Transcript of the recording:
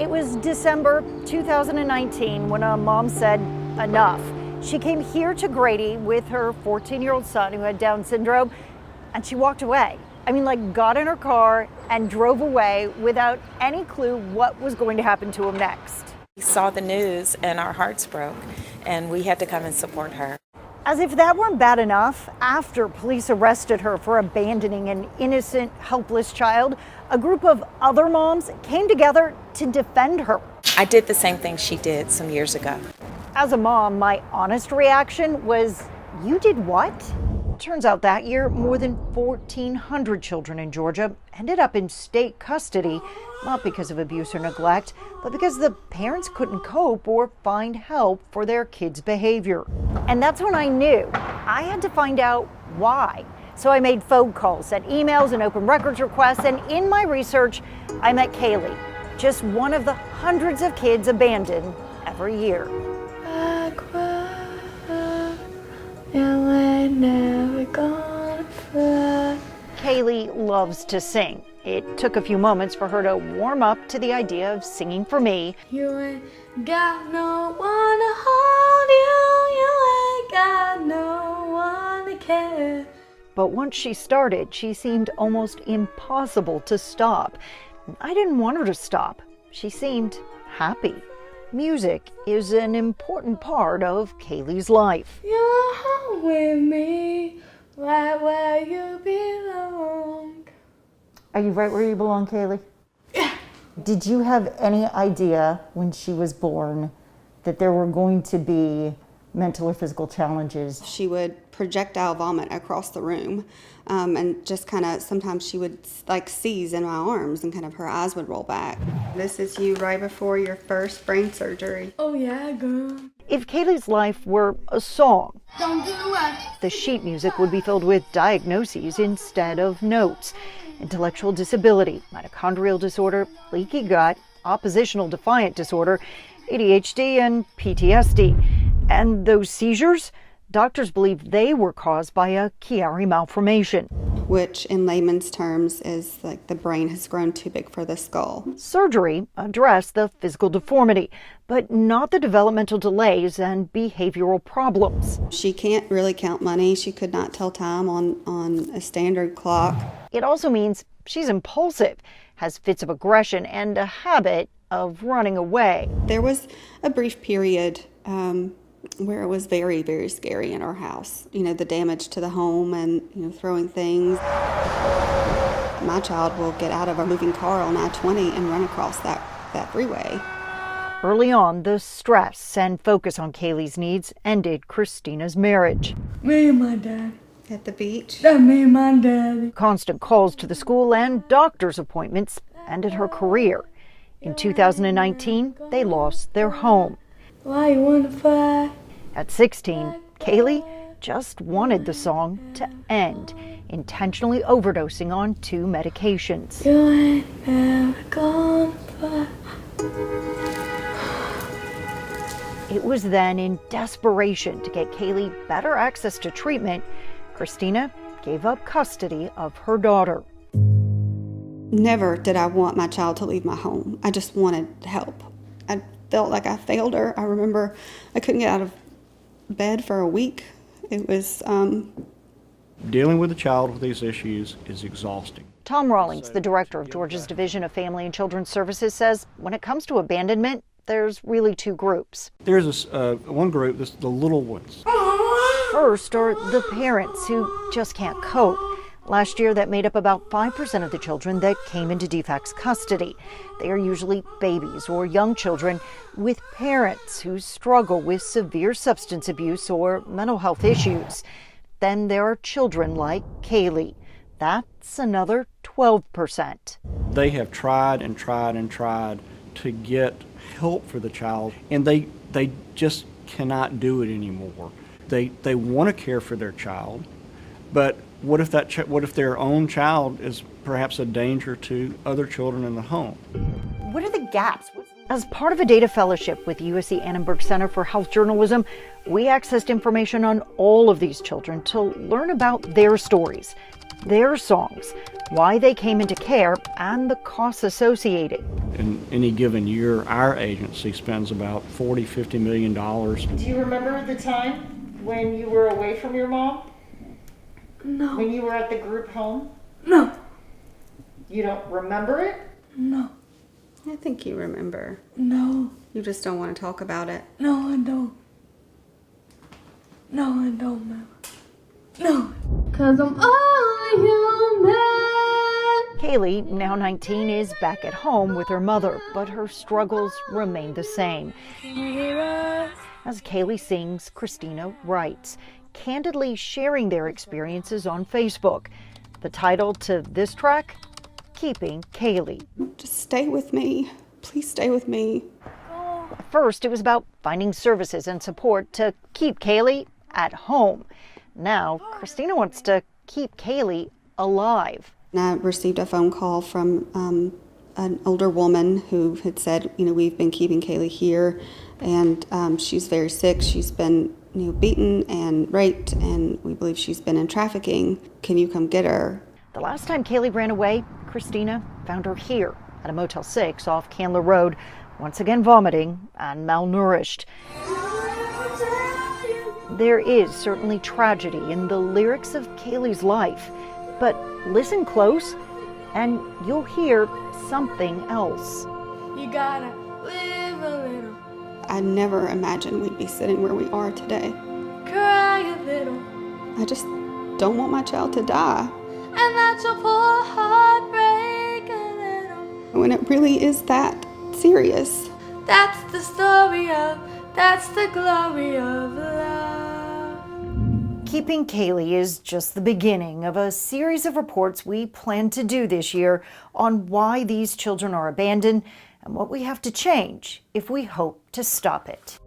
It was December 2019 when a mom said enough. She came here to Grady with her 14-year-old son who had Down syndrome, and she walked away. I mean, like, got in her car and drove away without any clue what was going to happen to him next. We saw the news and our hearts broke, and we had to come and support her. As if that weren't bad enough, after police arrested her for abandoning an innocent, helpless child, a group of other moms came together to defend her. I did the same thing she did some years ago. As a mom, my honest reaction was, "You did what?" Turns out that year, more than 1,400 children in Georgia ended up in state custody, not because of abuse or neglect, but because the parents couldn't cope or find help for their kids' behavior. And that's when I knew I had to find out why. So I made phone calls, sent emails and open records requests, and in my research, I met Kayleigh, just one of the hundreds of kids abandoned every year. Kayleigh loves to sing. It took a few moments for her to warm up to the idea of singing for me. You ain't got no one to hold you, you ain't got no one to care. But once she started, she seemed almost impossible to stop. I didn't want her to stop. She seemed happy. Music is an important part of Kayleigh's life. You're home with me, right where you belong. Are you right where you belong, Kayleigh? Yeah. Did you have any idea when she was born that there were going to be mental or physical challenges? She would projectile vomit across the room, and just kind of, sometimes she would like seize in my arms and kind of her eyes would roll back. This is you right before your first brain surgery. Oh yeah, girl. If Kayleigh's life were a song, Don't do it. the sheet music would be filled with diagnoses instead of notes. Intellectual disability, mitochondrial disorder, leaky gut, oppositional defiant disorder, ADHD, and PTSD. And those seizures, doctors believe they were caused by a Chiari malformation, Which in layman's terms is like the brain has grown too big for the skull. Surgery addressed the physical deformity, but not the developmental delays and behavioral problems. She can't really count money. She could not tell time on a standard clock. It also means she's impulsive, has fits of aggression, and a habit of running away. There was a brief period where it was very, very scary in our house. You know, the damage to the home and, you know, throwing things. My child will get out of a moving car on I-20 and run across that freeway. Early on, the stress and focus on Kayleigh's needs ended Christina's marriage. Me and my dad. At the beach. That me and my daddy. Constant calls to the school and doctor's appointments ended her career. In 2019, they lost their home. Why you wanna fight? At 16, Kayleigh just wanted the song to end, intentionally overdosing on 2 medications. You ain't never gonna fight. It was then in desperation to get Kayleigh better access to treatment, Christina gave up custody of her daughter. Never did I want my child to leave my home. I just wanted help. I felt like I failed her. I remember I couldn't get out of bed for a week. It was Dealing with a child with these issues is exhausting. Tom Rawlings, the director of Georgia's Division of Family and Children's Services, says when it comes to abandonment, there's really 2 groups. There's this one group, the little ones. First are the parents who just can't cope. Last year, that made up about 5% of the children that came into DFAC's custody. They are usually babies or young children with parents who struggle with severe substance abuse or mental health issues. Then there are children like Kayleigh. That's another 12%. They have tried and tried and tried to get help for the child, and they just cannot do it anymore. They want to care for their child, but what if their own child is perhaps a danger to other children in the home? What are the gaps? As part of a data fellowship with USC Annenberg Center for Health Journalism, we accessed information on all of these children to learn about their stories. their songs, why they came into care, and the costs associated. In any given year, our agency spends about $40–50 million. Do you remember the time when you were away from your mom? No. When you were at the group home? No. You don't remember it? No. I think you remember. No. You just don't want to talk about it. No, I don't. No, I don't, Mama. No. 'Cause I'm only human. Kayleigh, now 19, is back at home with her mother, but her struggles remain the same. As Kayleigh sings, Christina writes, candidly sharing their experiences on Facebook. The title to this track, Keeping Kayleigh. Just stay with me. Please stay with me. At first, it was about finding services and support to keep Kayleigh at home. Now, Christina wants to keep Kayleigh alive. And I received a phone call from an older woman who had said, we've been keeping Kayleigh here, and she's very sick. She's been, beaten and raped, and we believe she's been in trafficking. Can you come get her? The last time Kayleigh ran away, Christina found her here at a Motel 6 off Candler Road, once again vomiting and malnourished. There is certainly tragedy in the lyrics of Kayleigh's life, but listen close and you'll hear something else. You gotta live a little, I never imagined we'd be sitting where we are today. cry a little, I just don't want my child to die. and let your poor heart break a little. When it really is that serious. That's the story of, that's the glory of love. Keeping Kayleigh is just the beginning of a series of reports we plan to do this year on why these children are abandoned and what we have to change if we hope to stop it.